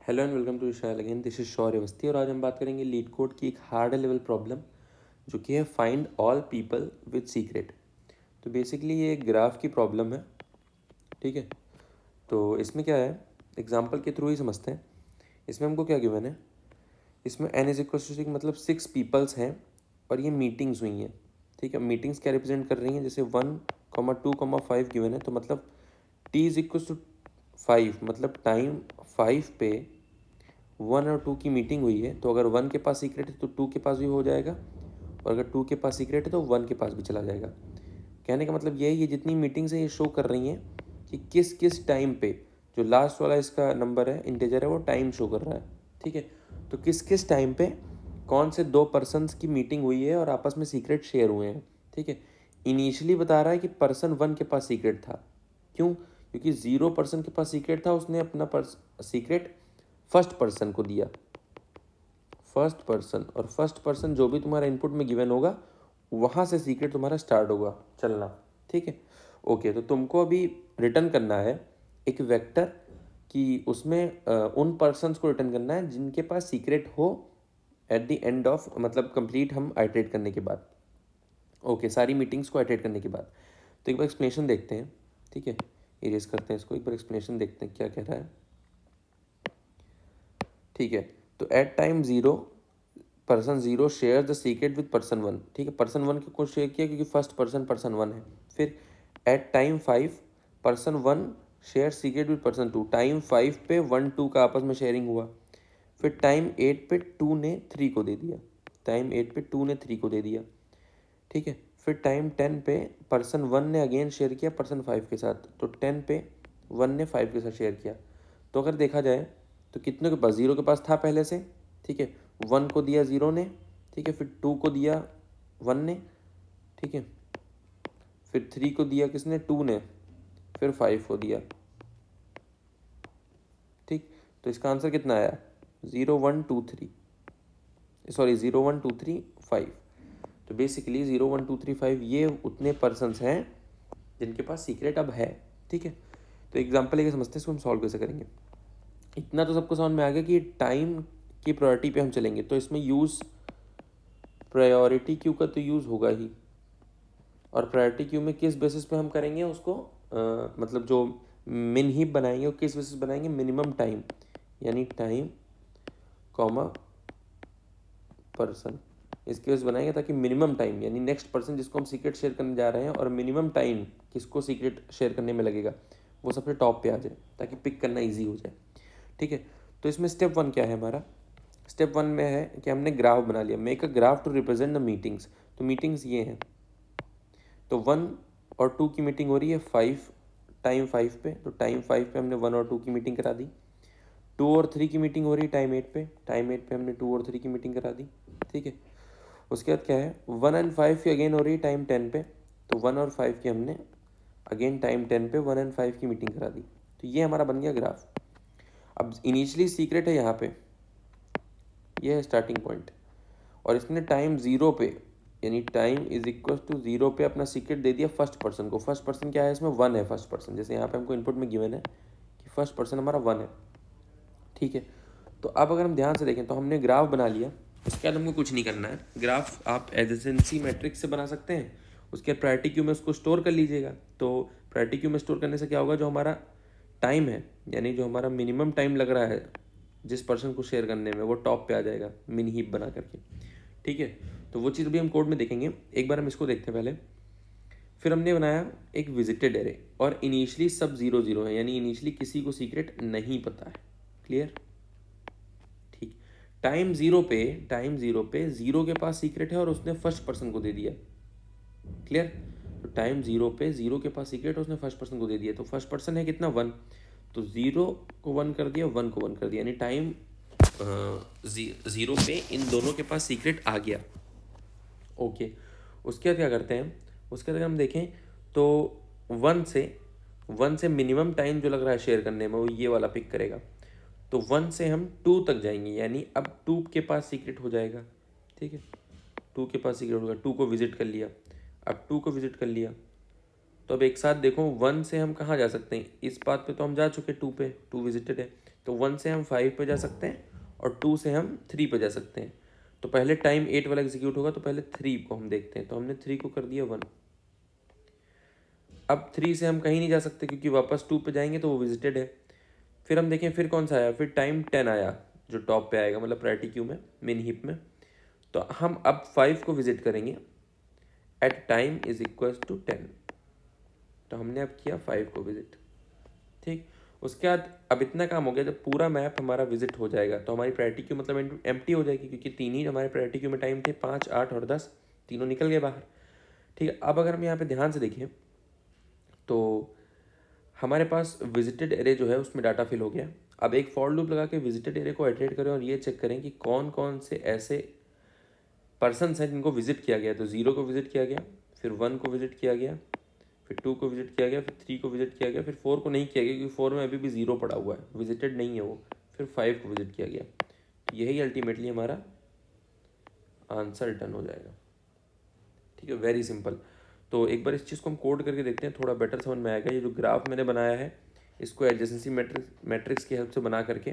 Hello and welcome to Vishal again, this is Shaurya Awasthi और आज हम बात करेंगे लीड कोड की एक हार्ड लेवल प्रॉब्लम जो कि है find all people with secret. तो बेसिकली ये एक ग्राफ की प्रॉब्लम है, ठीक है। तो इसमें क्या है, एग्जांपल के थ्रू ही समझते हैं। इसमें हमको क्या गिवन है, इसमें n इज इक्वल टू मतलब 6 पीपल्स हैं और ये मीटिंग्स हुई हैं, ठीक है। मीटिंग्स क्या रिप्रेजेंट कर रही हैं, जैसे 1, 2, 5 गिवन है तो मतलब t इज इक्वल टू 5, मतलब टाइम 5 पे 1 और 2 की मीटिंग हुई है। तो अगर 1 के पास सीक्रेट है तो 2 के पास भी हो जाएगा, और अगर 2 के पास सीक्रेट है तो 1 के पास भी चला जाएगा। कहने का मतलब ये जितनी मीटिंग्स हैं ये शो कर रही हैं कि किस किस टाइम पे, जो लास्ट वाला इसका नंबर है, इंटीजर है, वो टाइम शो कर रहा है, ठीक है। तो किस किस टाइम पे कौन से 2 पर्सनस की मीटिंग हुई है और आपस में सीक्रेट शेयर हुए हैं, ठीक है। इनिशियली बता रहा है कि पर्सन 1 के पास सीक्रेट था। क्यों? क्योंकि 0 पर्सन के पास सीक्रेट था, उसने अपना सीक्रेट फर्स्ट पर्सन को दिया। फर्स्ट पर्सन, और फर्स्ट पर्सन जो भी तुम्हारा इनपुट में गिवन होगा वहाँ से सीक्रेट तुम्हारा स्टार्ट होगा चलना, ठीक है। ओके, तो तुमको अभी रिटर्न करना है एक वेक्टर कि उसमें उन पर्सन्स को रिटर्न करना है जिनके पास सीक्रेट हो एट द एंड ऑफ, मतलब कंप्लीट हम आइटरेट करने के बाद। ओके, सारी मीटिंग्स को आइटरेट करने के बाद। तो एक बार एक्सप्लेनेशन देखते हैं, ठीक है। इरेज करते हैं इसको, एक बार एक्सप्लेनेशन देखते हैं क्या कह रहा है, ठीक है। तो at time 0 person 0 share the secret with person 1, ठीक है। पर्सन 1 को शेयर किया क्योंकि फर्स्ट पर्सन 1 है। फिर at time 5 person 1 share secret with person 2, time 5 पे 1, 2 का आपस में शेयरिंग हुआ। फिर टाइम 8 पे 2 ने 3 को दे दिया, टाइम 8 पे 2 ने 3 को दे दिया, ठीक है। फिर टाइम 10 पे पर्सन 1 ने अगेन शेयर किया पर्सन 5 के साथ, तो 10 पे 1 ने 5 के साथ शेयर किया। तो अगर देखा जाए तो कितने के पास, 0 के पास था पहले से, ठीक है। 1 को दिया 0 ने, ठीक है। फिर 2 को दिया 1 ने, ठीक है। फिर 3 को दिया किसने, 2 ने। फिर 5 को दिया, ठीक। तो इसका आंसर कितना आया, 0 1 2 3, सॉरी 0 1 2 3 5। तो बेसिकली 0 1 2 3 5 ये उतने पर्सन्स हैं जिनके पास सीक्रेट अब है, ठीक है। तो एग्जाम्पल लेके समझते हैं इसको हम सॉल्व कैसे करेंगे। इतना तो सबको समझ में आ गया कि टाइम की प्रायोरिटी पे हम चलेंगे, तो इसमें यूज़ प्रायोरिटी क्यू का तो यूज़ होगा ही। और प्रायोरिटी क्यू में किस बेसिस पे हम करेंगे उसको, मतलब जो मिन हीप बनाएंगे वो किस बेसिस बनाएंगे, मिनिमम टाइम, यानी टाइम कॉमा पर्सन, इसके वजह बनाएंगे ताकि मिनिमम टाइम यानी नेक्स्ट पर्सन जिसको हम सीक्रेट शेयर करने जा रहे हैं और मिनिमम टाइम किसको सीक्रेट शेयर करने में लगेगा वो सबसे टॉप पे आ जाए ताकि पिक करना इजी हो जाए, ठीक है। तो इसमें स्टेप 1 क्या है हमारा, स्टेप 1 में है कि हमने ग्राफ बना लिया, make a graph to represent the meetings. तो मीटिंग्स ये हैं, तो 1 और 2 की मीटिंग हो रही है 5, टाइम 5 पे, तो टाइम 5 पे हमने 1 और 2 की मीटिंग करा दी। 2 और 3 की मीटिंग हो रही है टाइम 8 पे, टाइम 8 पे हमने 2 और 3 की मीटिंग करा दी, ठीक है। उसके बाद क्या है, 1 एंड 5 की अगेन हो रही है टाइम 10 पे, तो 1 और 5 की हमने अगेन टाइम 10 पे 1 एंड 5 की मीटिंग करा दी। तो ये हमारा बन गया ग्राफ। अब इनिशियली सीक्रेट है यहाँ पे, ये है स्टार्टिंग पॉइंट, और इसने टाइम 0 पे यानी टाइम इज इक्वल टू 0 पे अपना सीक्रेट दे दिया फर्स्ट पर्सन को। फर्स्ट पर्सन क्या है इसमें, 1 है फर्स्ट पर्सन, जैसे यहाँ पे हमको इनपुट में गिवन है कि फर्स्ट पर्सन हमारा 1 है, ठीक है। तो अब अगर हम ध्यान से देखें तो हमने ग्राफ बना लिया, उसके बाद हमको कुछ नहीं करना है। ग्राफ आप एडजेंसी मैट्रिक्स से बना सकते हैं, उसके बाद प्रायोरिटी क्यू में उसको स्टोर कर लीजिएगा। तो प्रायोरिटी क्यू में स्टोर करने से क्या होगा, जो हमारा टाइम है यानी जो हमारा मिनिमम टाइम लग रहा है जिस पर्सन को शेयर करने में, वो टॉप पे आ जाएगा मिनी हीप बना करके, ठीक है। तो वो चीज़ भी हम कोड में देखेंगे, एक बार हम इसको देखते हैं पहले। फिर हमने बनाया एक विजिटेड एरे, और इनिशियली सब 0 0 है, यानी इनिशियली किसी को सीक्रेट नहीं पता है, क्लियर, ठीक। टाइम 0 पे, टाइम 0 पे 0 के पास सीक्रेट है और उसने फर्स्ट पर्सन को दे दिया, क्लियर। तो टाइम 0 पे 0 के पास सीक्रेट है, उसने फर्स्ट पर्सन को दे दिया, तो फर्स्ट पर्सन है कितना, 1, तो 0 को 1 कर दिया, 1 को 1 कर दिया, यानी टाइम 0 पे इन दोनों के पास सीक्रेट आ गया, ओके। उसके बाद क्या करते हैं, उसके बाद हम देखें तो 1 से मिनिमम टाइम जो लग रहा है शेयर करने में वो ये वाला पिक करेगा। तो 1 से हम 2 तक जाएंगे, यानी अब 2 के पास सीक्रेट हो जाएगा, ठीक है। 2 के पास सीक्रेट होगा, 2 को विजिट कर लिया, अब 2 को विजिट कर लिया। तो अब एक साथ देखो 1 से हम कहाँ जा सकते हैं, इस बात पे तो हम जा चुके 2 पे, 2 विजिटेड है, तो 1 से हम 5 पे जा सकते हैं और 2 से हम 3 पे जा सकते हैं। तो पहले टाइम 8 वाला एग्जीक्यूट होगा, तो पहले 3 को हम देखते हैं। तो हमने 3 को कर दिया 1। अब 3 से हम कहीं नहीं जा सकते क्योंकि वापस 2 पे जाएंगे तो वो विजिटेड है। फिर हम देखें फिर कौन सा आया, फिर टाइम 10 आया जो टॉप पे आएगा, मतलब प्रायोरिटी क्यू में, मेन हीप में। तो हम अब 5 को विजिट करेंगे at time is equal to 10। तो हमने अब किया 5 को विजिट। ठीक, उसके बाद अब इतना काम हो गया, जब पूरा मैप हमारा विजिट हो जाएगा तो हमारी प्रायोरिटी क्यू मतलब एम्प्टी हो जाएगी, क्योंकि 3 ही हमारे प्रायोरिटी क्यू में टाइम थे, 5, 8 और 10, तीनों निकल गए बाहर। ठीक है, अब अगर हम यहाँ पे ध्यान से देखें तो हमारे पास विजिटेड एरे जो है उसमें डाटा फिल हो गया। अब एक फॉर लूप लगा के विजिटेड एरे को इटरेट करें और ये चेक करें कि कौन कौन से ऐसे पर्सन हैं जिनको विजिट किया गया। तो 0 को विजिट किया गया, फिर 1 को विजिट किया गया, फिर 2 को विजिट किया गया, फिर 3 को विजिट किया गया, फिर 4 को नहीं किया गया क्योंकि 4 में अभी भी 0 पड़ा हुआ है, विजिटेड नहीं है वो। फिर 5 को विजिट किया गया। तो यही अल्टीमेटली हमारा आंसर रिटर्न हो जाएगा। ठीक है, वेरी सिंपल। तो एक बार इस चीज़ को हम कोड करके देखते हैं, थोड़ा बेटर समझ में आएगा। ये जो ग्राफ मैंने बनाया है इसको एडजेसेंसी मैट्रिक्स की हेल्प से बना करके,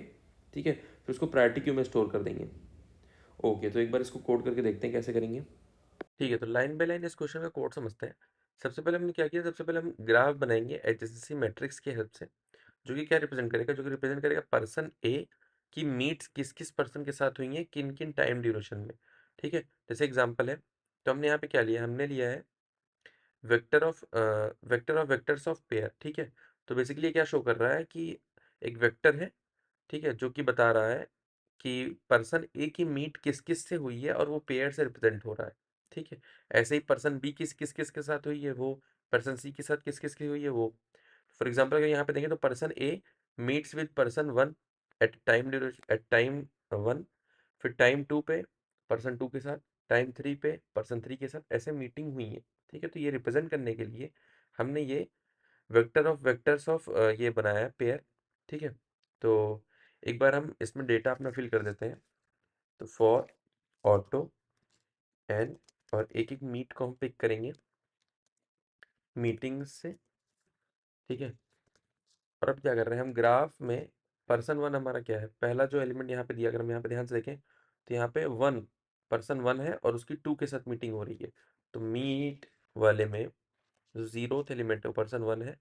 ठीक है, फिर उसको प्रायोरिटी क्यू में स्टोर कर देंगे। ओके, तो एक बार इसको कोड करके देखते हैं कैसे करेंगे। ठीक है, तो लाइन बाय लाइन इस क्वेश्चन का कोड समझते हैं। सबसे पहले हमने क्या किया, सबसे पहले हम ग्राफ बनाएंगे एडजेसेंसी मैट्रिक्स की हेल्प से, जो कि क्या रिप्रेजेंट करेगा, जो कि रिप्रेजेंट करेगा पर्सन ए की मीट्स किस किस पर्सन के साथ हुई है, किन किन टाइम ड्यूरेशन में। ठीक है, जैसे एग्जांपल है, तो हमने यहाँ पे क्या लिया, हमने लिया है vector of vectors of pair. ठीक है, तो बेसिकली क्या शो कर रहा है कि एक वेक्टर है, ठीक है, जो कि बता रहा है कि पर्सन ए की मीट किस किस से हुई है और वो पेयर से रिप्रेजेंट हो रहा है। ठीक है, ऐसे ही पर्सन बी किस किस किस के साथ हुई है वो, पर्सन सी के साथ किस किस की हुई है वो। फॉर एग्जाम्पल अगर यहाँ पे देखें तो person A meets with person one at time one, फिर टाइम टू पे पर्सन टू के साथ, टाइम थ्री पे पर्सन थ्री के साथ, ऐसे मीटिंग हुई है। ठीक है, तो ये रिप्रेजेंट करने के लिए हमने ये वेक्टर ऑफ वेक्टर्स ऑफ ये बनाया है पेयर। ठीक है, तो एक बार हम इसमें डेटा अपना फिल कर देते हैं। तो फॉर ऑटो एन, और एक एक मीट को हम पिक करेंगे मीटिंग्स से। ठीक है, और अब क्या कर रहे हैं हम, ग्राफ में पर्सन वन हमारा क्या है, पहला जो एलिमेंट यहाँ पे दिया, अगर हम यहाँ पे ध्यान से देखें तो यहाँ पे वन, पर्सन वन है और उसकी टू के साथ मीटिंग हो रही है। तो मीट वाले में जो जीरोथ एलिमेंट है वो पर्सन वन है,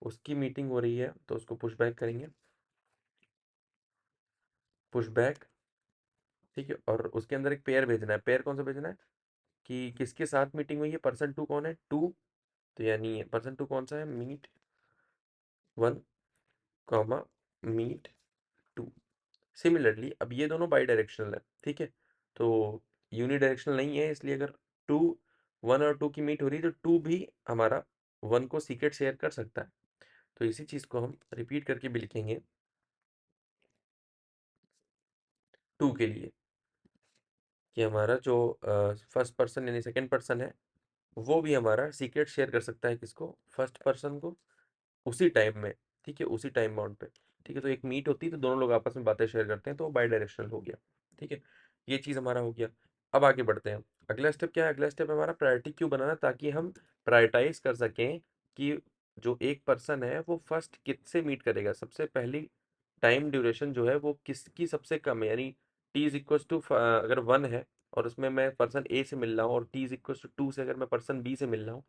उसकी मीटिंग हो रही है, तो उसको पुश बैक करेंगे, पुश बैक। ठीक है, और उसके अंदर एक पेयर भेजना है। पेयर कौन सा भेजना है कि किसके साथ मीटिंग हुई है, पर्सन टू कौन है, टू, तो यानी पर्सन टू कौन सा है, meet one comma meet two. Similarly अब ये दोनों बाई डायरेक्शनल है। ठीक है, तो यूनि डायरेक्शनल नहीं है, इसलिए अगर टू, वन और टू की मीट हो रही है तो टू भी हमारा वन को सीक्रेट शेयर कर सकता है। तो इसी चीज को हम रिपीट करके भी लिखेंगे टू के लिए, कि हमारा जो फर्स्ट पर्सन यानी सेकंड पर्सन है वो भी हमारा सीक्रेट शेयर कर सकता है, किसको, फर्स्ट पर्सन को, उसी टाइम में। ठीक है, उसी टाइम बाउंड पे। ठीक है, तो एक मीट होती है तो दोनों लोग आपस में बातें शेयर करते हैं, तो वो बाई डायरेक्शनल हो गया। ठीक है, ये चीज़ हमारा हो गया। अब आगे बढ़ते हैं। अगला स्टेप क्या है, अगला स्टेप हमारा प्रायोरिटी क्यू बनाना, ताकि हम प्रायोरिटाइज कर सकें कि जो एक पर्सन है वो फर्स्ट किससे मीट करेगा, सबसे पहली टाइम ड्यूरेशन जो है वो किसकी सबसे कम है, यानी टी इज इक्वल टू, अगर वन है और उसमें मैं पर्सन ए से मिल रहा हूँ, और T is equal to two से अगर मैं पर्सन बी से मिल रहा हूँ,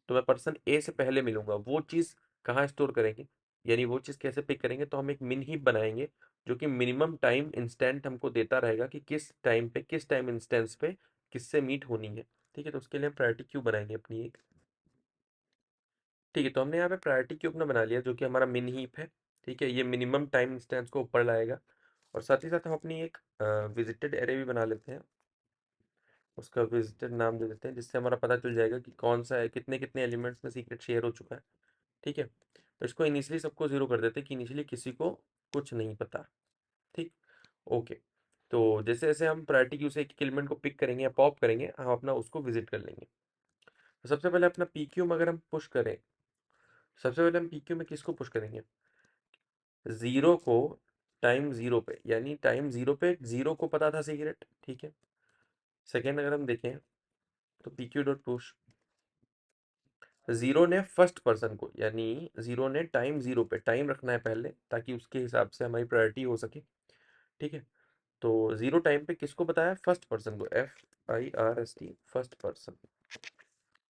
तो मैं पर्सन ए से पहले मिलूंगा। वो चीज़ कहाँ स्टोर करेंगे, यानी वो चीज़ कैसे पिक करेंगे, तो हम एक मिन हीप बनाएंगे जो कि मिनिमम टाइम इंस्टेंट हमको देता रहेगा कि किस टाइम पे, किस टाइम इंस्टेंस पे किससे मीट होनी है। ठीक है, तो उसके लिए हम प्रायोरिटी क्यू बनाएंगे अपनी एक। ठीक है, तो हमने यहाँ पे प्रायोरिटी क्यू अपना बना लिया जो कि हमारा मिन हीप है। ठीक है, ये मिनिमम टाइम इंस्टेंस को ऊपर लाएगा, और साथ ही साथ हम अपनी एक विजिटेड एरे भी बना लेते हैं। उसका विजिटेड नाम दे देते हैं, जिससे हमारा पता चल जाएगा कि कौन सा है, कितने कितने एलिमेंट्स में सीक्रेट शेयर हो चुका है। ठीक है, तो इसको इनिशियली सबको जीरो कर देते हैं कि इनिशियली किसी को कुछ नहीं पता। ठीक, ओके। तो जैसे जैसे हम प्रायोरिटी क्यू से एक एलिमेंट को पिक करेंगे या पॉप करेंगे, हम अपना उसको विजिट कर लेंगे। तो सबसे पहले अपना पी क्यू में अगर हम पुश करें, सबसे पहले हम पी क्यू में किसको पुश करेंगे, जीरो को, टाइम जीरो पे, यानी टाइम जीरो पे जीरो को पता था सीक्रेट। ठीक है, सेकेंड अगर हम देखें तो P Q dot push zero ने फर्स्ट पर्सन को, यानी जीरो ने टाइम जीरो पे टाइम रखना है पहले, ताकि उसके हिसाब से हमारी प्रायोरिटी हो सके। ठीक है, तो जीरो टाइम पे किसको बताया? फर्स्ट पर्सन को, FIRST, फर्स्ट पर्सन।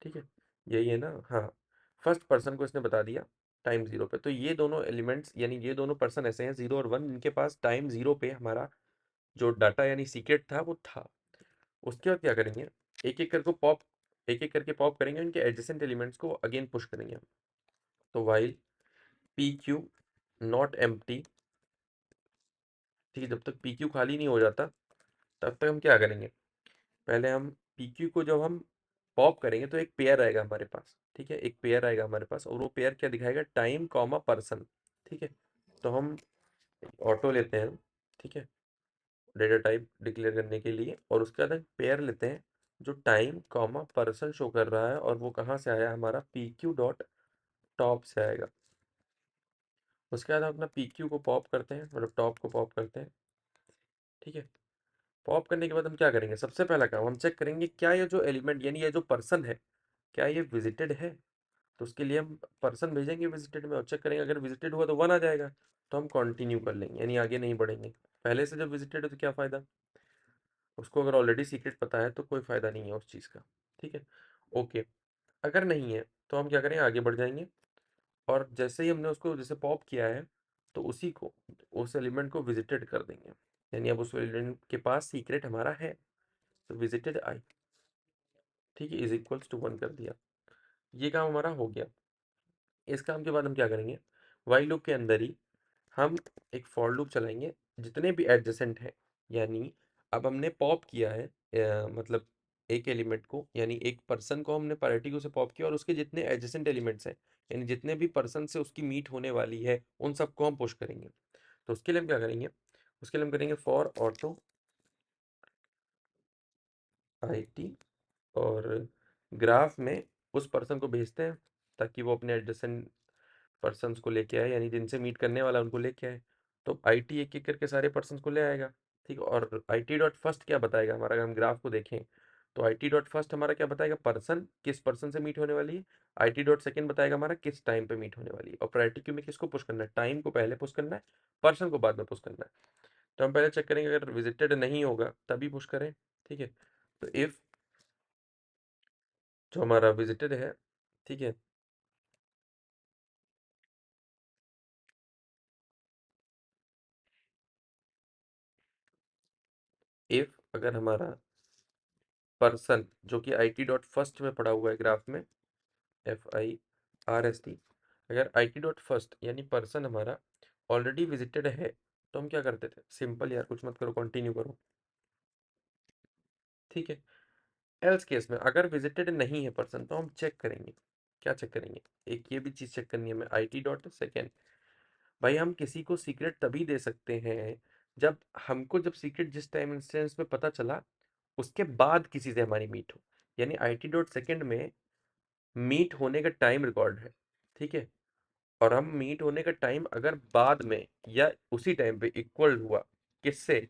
ठीक है, यही है ना? हाँ, फर्स्ट पर्सन को इसने बता दिया टाइम जीरो पे। तो ये दोनों एलिमेंट्स यानी ये दोनों पर्सन ऐसे हैं, जीरो और वन, इनके पास टाइम जीरो पे हमारा जो डाटा यानी सीक्रेट था वो था। उसके बाद क्या करेंगे, एक एक करके पॉप एक एक करके पॉप करेंगे, उनके एडजेसेंट एलिमेंट्स को अगेन पुश करेंगे हम। तो वाइल PQ नॉट एम्प्टी, ठीक है, जब तक PQ खाली नहीं हो जाता तब तक हम क्या करेंगे, पहले हम PQ को जब हम पॉप करेंगे तो एक पेयर आएगा हमारे पास। ठीक है, एक पेयर आएगा हमारे पास, और वो पेयर क्या दिखाएगा? Time comma person. ठीक है, तो हम ऑटो लेते हैं। ठीक है, डेटा टाइप डिक्लेयर करने के लिए, और उसके बाद हम पेयर लेते हैं जो टाइम कॉमा पर्सन शो कर रहा है, और वो कहाँ से आया? हमारा PQ डॉट टॉप से आएगा। उसके बाद हम अपना PQ को पॉप करते हैं, मतलब टॉप को पॉप करते हैं। ठीक है, पॉप करने के बाद हम क्या करेंगे? सबसे पहला काम हम चेक करेंगे क्या ये जो एलिमेंट यानी ये जो पर्सन है, क्या ये विजिटेड है। तो उसके लिए हम पर्सन भेजेंगे विजिटेड में, और चेक करेंगे अगर विजिटेड हुआ तो वन आ जाएगा, तो हम कंटिन्यू कर लेंगे, यानी आगे नहीं बढ़ेंगे। पहले से जब विजिटेड है तो क्या फ़ायदा, उसको अगर ऑलरेडी सीक्रेट पता है तो कोई फ़ायदा नहीं है उस चीज़ का। ठीक है, ओके। अगर नहीं है तो हम क्या करेंगे, आगे बढ़ जाएंगे, और जैसे ही हमने उसको जैसे पॉप किया है, तो उसी को उस एलिमेंट को विजिटेड कर देंगे, यानी अब उस एलिमेंट के पास सीक्रेट हमारा है, तो विजिटेड आई, ठीक है, इज इक्वल्स टू वन कर दिया। ये काम हमारा हो गया। इस काम के बाद हम क्या करेंगे, वाइल लूप के अंदर ही हम एक फॉर लूप चलाएंगे जितने भी एडजेसेंट हैं, यानी अब हमने पॉप किया है मतलब एक एलिमेंट को, यानी एक पर्सन को हमने प्रायोरिटी को से पॉप किया, और उसके जितने एडजेसेंट एलिमेंट्स हैं, यानी जितने भी पर्सन से उसकी मीट होने वाली है, उन सबको हम पुश करेंगे। तो उसके लिए हम क्या करेंगे, उसके लिए हम करेंगे फॉर ऑटो IT, और ग्राफ में उस पर्सन को भेजते हैं ताकि वो अपने एडजेसेंट पर्सन्स को लेके आए, यानी जिनसे मीट करने वाला उनको लेके आए। तो IT एक एक करके सारे पर्सन्स को ले आएगा। ठीक, और IT डॉट फर्स्ट क्या बताएगा हमारा, अगर हम ग्राफ को देखें तो IT डॉट फर्स्ट हमारा क्या बताएगा, पर्सन किस पर्सन से मीट होने वाली है। IT डॉट सेकेंड बताएगा हमारा किस टाइम पे मीट होने वाली है, और प्रायोरिटी क्यू में किसको पुश करना है, टाइम को पहले पुश करना है, पर्सन को बाद में पुश करना है। तो हम पहले चेक करेंगे, अगर विजिटेड नहीं होगा तभी पुश करें। ठीक है, तो इफ जो हमारा विजिटेड है, ठीक है, इफ अगर हमारा पर्सन जो कि IT डॉट फर्स्ट में पड़ा हुआ है ग्राफ में, FIRST, अगर IT डॉट फर्स्ट यानी पर्सन हमारा ऑलरेडी विजिटेड है, तो हम क्या करते थे, सिंपल यार, कुछ मत करो, कंटिन्यू करो। ठीक है, एल्स केस में अगर विजिटेड नहीं है पर्सन, तो हम चेक करेंगे, क्या चेक करेंगे, एक ये भी चीज़ चेक करनी है हमें, IT डॉट सेकेंड। भाई हम किसी को सीक्रेट तभी दे सकते हैं जब हमको, जब सीक्रेट जिस टाइम इंस्टेंस में पता चला उसके बाद किसी से हमारी मीट हो, यानी IT डॉट सेकेंड में मीट होने का टाइम रिकॉर्ड है। ठीक है, और हम मीट होने का टाइम अगर बाद में या उसी टाइम पे इक्वल हुआ, किससे,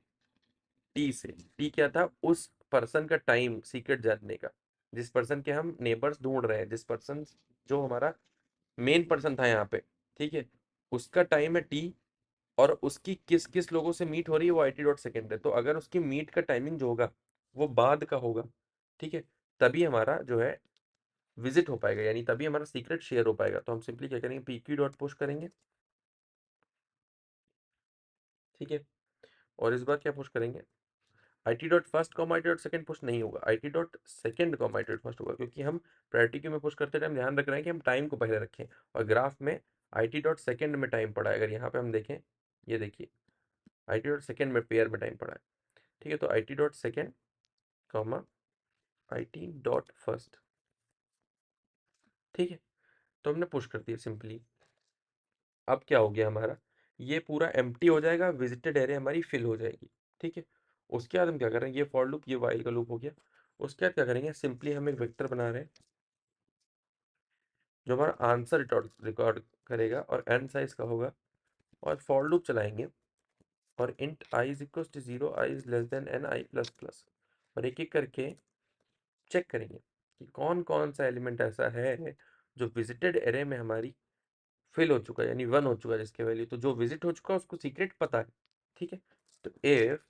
T से। T क्या था, उस पर्सन का टाइम सीक्रेट जानने का, जिस पर्सन के हम नेबर्स ढूंढ रहे हैं, जिस पर्सन जो हमारा मेन पर्सन था यहाँ पे। ठीक है, उसका टाइम है T, और उसकी किस किस लोगों से मीट हो रही है वो IT डॉट सेकेंड है। तो अगर उसकी मीट का टाइमिंग जो होगा वो बाद का होगा, ठीक है, तभी हमारा जो है विजिट हो पाएगा, यानी तभी हमारा सीक्रेट शेयर हो पाएगा। तो हम सिंपली क्या करेंगे, PQ डॉट पुश करेंगे। ठीक है, और इस बार क्या पुश करेंगे, IT dot first comma IT dot second push नहीं होगा, IT dot second comma IT dot first होगा, क्योंकि हम प्रायोरिटी क्यू में पुश करते टाइम ध्यान रख रहे हैं कि हम टाइम को पहले रखें, और ग्राफ में IT डॉट सेकेंड में टाइम पड़ा है, अगर यहाँ पे हम देखें, ये देखिए IT डॉट सेकेंड में पेयर में टाइम पड़ा है। ठीक है, तो IT dot second comma IT dot first. ठीक है, तो हमने पुश कर दिया सिंपली। अब क्या हो गया हमारा, ये पूरा एम्प्टी हो जाएगा, विजिटेड एरिया हमारी फिल हो जाएगी। ठीक है, उसके बाद हम क्या करेंगे, ये फॉर लूप, ये वाइल का लूप हो गया। उसके बाद क्या करेंगे, सिंपली हम एक वेक्टर बना रहे हैं जो हमारा आंसर रिकॉर्ड रिकॉर्ड करेगा, और एन साइज का होगा, और फॉर लूप चलाएंगे, और int I is equal to zero, I is less than N I plus plus, और एक एक करके चेक करेंगे कि कौन कौन सा एलिमेंट ऐसा है जो विजिटेड एरे में हमारी फिल हो चुका है, यानी 1 हो चुका है जिसके वैल्यू, तो जो विजिट हो चुका है उसको सीक्रेट पता है। ठीक है, तो if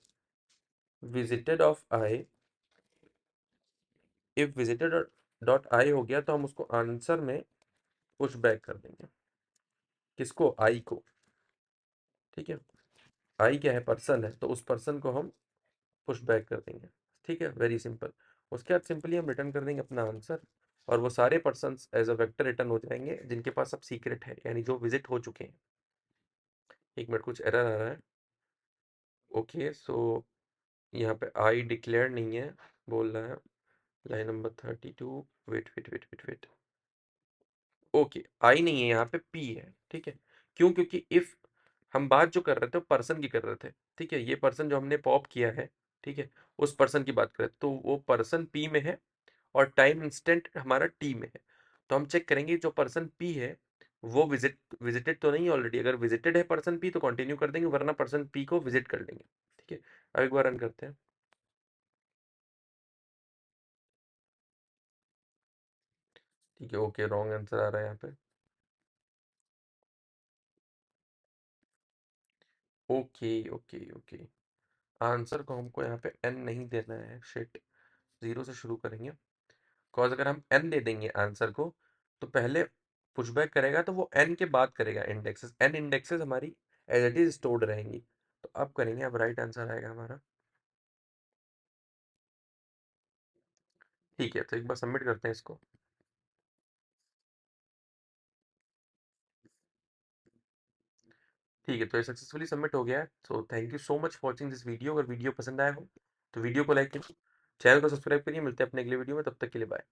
visited of I, if visited dot I हो गया तो हम उसको आंसर में पुश बैक कर देंगे। किसको? आई को। ठीक है, आई क्या है? पर्सन है, तो उस पर्सन को हम पुश बैक कर देंगे। ठीक है, वेरी सिंपल। उसके बाद सिंपली हम रिटर्न कर देंगे अपना आंसर, और वो सारे person as a vector return हो जाएंगे जिनके पास अब सीक्रेट है, यानी जो विजिट हो चुके हैं। एक मिनट, कुछ एरर आ रहा है। ओके, सो यहाँ पे आई डिक्लेयर नहीं है बोल रहा है, line number 32। Wait wait wait wait wait, okay, आई नहीं है यहाँ पे, पी है। ठीक है, क्यों? क्योंकि इफ हम बात जो कर रहे थे वो पर्सन की कर रहे थे। ठीक है, ये पर्सन जो हमने पॉप किया है, ठीक है, उस पर्सन की बात कर रहे थे, तो वो पर्सन पी में है और टाइम इंस्टेंट हमारा टी में है। तो हम चेक करेंगे जो पर्सन पी है वो विजिटेड तो नहीं ऑलरेडी। अगर विजिटेड है पर्सन पी तो कंटिन्यू कर देंगे, वरना पर्सन पी को विजिट कर लेंगे। ठीक है, अब एक बार रन करते हैं। ठीक है, ओके, रॉन्ग आंसर आ रहा है यहाँ पे। ओके ओके ओके, आंसर को हमको यहाँ पे एन नहीं देना है, शिट। जीरो से शुरू करेंगे, बिकॉज अगर हम एन दे देंगे आंसर को तो पहले पुशबैक करेगा, तो वो एन के बाद करेगा इंडेक्सेस, एन इंडेक्सेस हमारी एज इट इज स्टोर्ड रहेंगी। तो अब करेंगे, अब राइट आंसर आएगा हमारा। ठीक है, तो एक बार सबमिट करते हैं इसको। ठीक है, तो ये सक्सेसफुली सबमिट हो गया है। So thank you so much for watching this video. अगर वीडियो पसंद आया हो तो वीडियो को लाइक करिए, चैनल को सब्सक्राइब करिए। मिलते हैं अपने अगले वीडियो में, तब तक के लिए बाय।